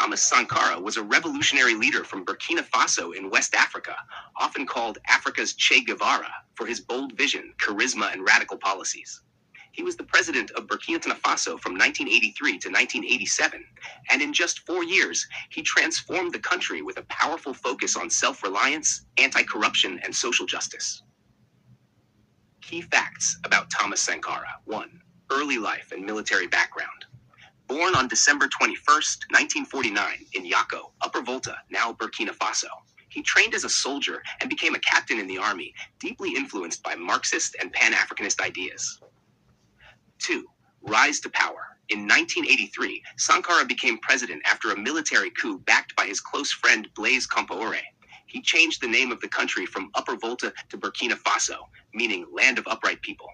Thomas Sankara was a revolutionary leader from Burkina Faso in West Africa, often called Africa's Che Guevara for his bold vision, charisma, and radical policies. He was the president of Burkina Faso from 1983 to 1987, and in just 4 years, he transformed the country with a powerful focus on self-reliance, anti-corruption, and social justice. Key facts about Thomas Sankara. 1. Early life and military background. Born on December 21, 1949, in Yako, Upper Volta, now Burkina Faso. He trained as a soldier and became a captain in the army, deeply influenced by Marxist and Pan-Africanist ideas. 2. Rise to power. In 1983, Sankara became president after a military coup backed by his close friend Blaise Compaoré. He changed the name of the country from Upper Volta to Burkina Faso, meaning land of upright people.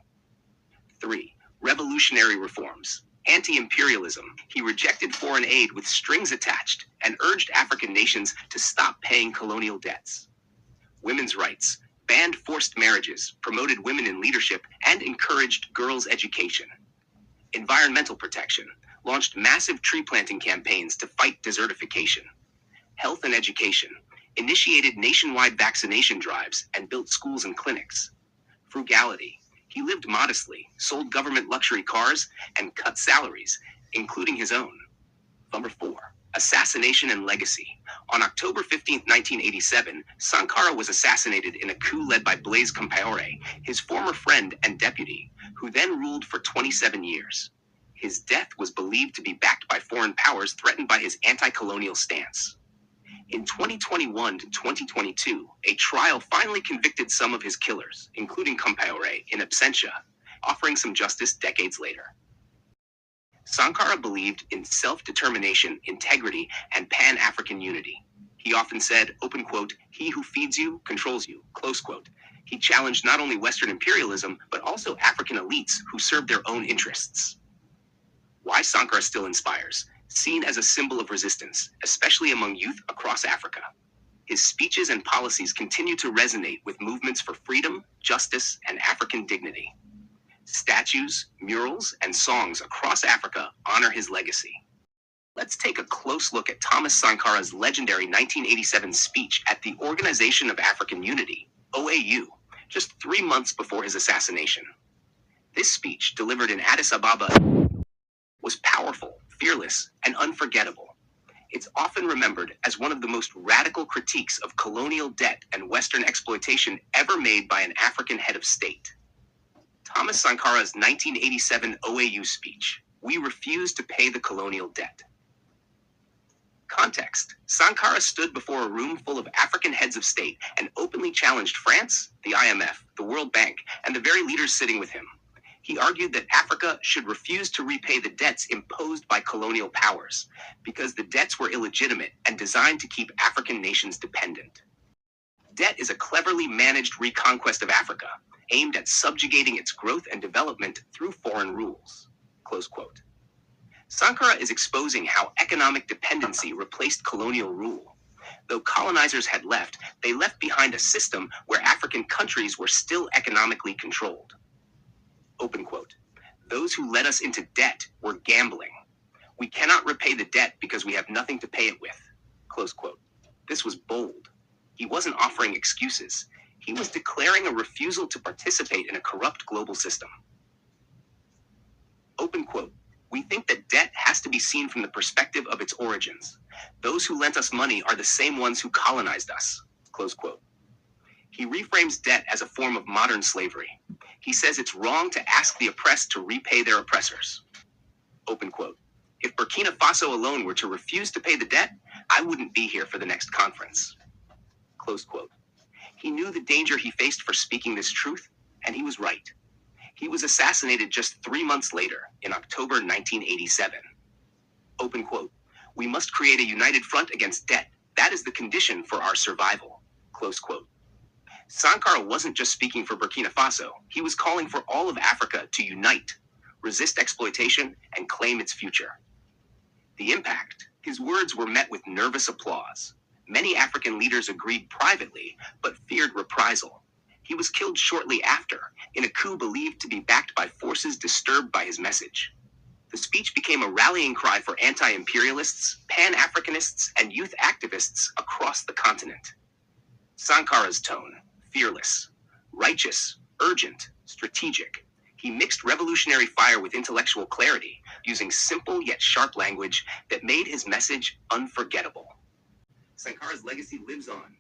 3. Revolutionary reforms. Anti-imperialism. He rejected foreign aid with strings attached and urged African nations to stop paying colonial debts. Women's rights. Banned forced marriages, promoted women in leadership, and encouraged girls' education. Environmental protection. Launched massive tree planting campaigns to fight desertification. Health and education. Initiated nationwide vaccination drives and built schools and clinics. Frugality. He lived modestly, sold government luxury cars, and cut salaries, including his own. Number 4. Assassination and legacy. On October 15, 1987, Sankara was assassinated in a coup led by Blaise Compaoré, his former friend and deputy, who then ruled for 27 years. His death was believed to be backed by foreign powers threatened by his anti-colonial stance. In 2021 to 2022, a trial finally convicted some of his killers, including Compaoré, in absentia, offering some justice decades later. Sankara believed in self-determination, integrity, and Pan-African unity. He often said, open quote, "He who feeds you, controls you," close quote. He challenged not only Western imperialism, but also African elites who served their own interests. Why Sankara still inspires. Seen as a symbol of resistance, especially among youth across Africa. His speeches and policies continue to resonate with movements for freedom, justice, and African dignity. Statues, murals, and songs across Africa honor his legacy. Let's take a close look at Thomas Sankara's legendary 1987 speech at the Organization of African Unity, OAU, just 3 months before his assassination. This speech, delivered in Addis Ababa, was powerful, fearless, and unforgettable. It's often remembered as one of the most radical critiques of colonial debt and Western exploitation ever made by an African head of state. Thomas Sankara's 1987 OAU speech, "We refuse to pay the colonial debt." Context: Sankara stood before a room full of African heads of state and openly challenged France, the IMF, the World Bank, and the very leaders sitting with him. He argued that Africa should refuse to repay the debts imposed by colonial powers, because the debts were illegitimate and designed to keep African nations dependent. Debt is a cleverly managed reconquest of Africa, aimed at subjugating its growth and development through foreign rules. Close quote. Sankara is exposing how economic dependency replaced colonial rule. Though colonizers had left, they left behind a system where African countries were still economically controlled. Open quote. "Those who led us into debt were gambling. We cannot repay the debt because we have nothing to pay it with." Close quote. This was bold. He wasn't offering excuses. He was declaring a refusal to participate in a corrupt global system. Open quote. "We think that debt has to be seen from the perspective of its origins. Those who lent us money are the same ones who colonized us." Close quote. He reframes debt as a form of modern slavery. He says it's wrong to ask the oppressed to repay their oppressors. Open quote. "If Burkina Faso alone were to refuse to pay the debt, I wouldn't be here for the next conference." Close quote. He knew the danger he faced for speaking this truth, and he was right. He was assassinated just 3 months later, in October 1987. Open quote. "We must create a united front against debt. That is the condition for our survival." Close quote. Sankara wasn't just speaking for Burkina Faso. He was calling for all of Africa to unite, resist exploitation, and claim its future. The impact: his words were met with nervous applause. Many African leaders agreed privately, but feared reprisal. He was killed shortly after, in a coup believed to be backed by forces disturbed by his message. The speech became a rallying cry for anti-imperialists, pan-Africanists, and youth activists across the continent. Sankara's tone: fearless, righteous, urgent, strategic. He mixed revolutionary fire with intellectual clarity, using simple yet sharp language that made his message unforgettable. Sankara's legacy lives on,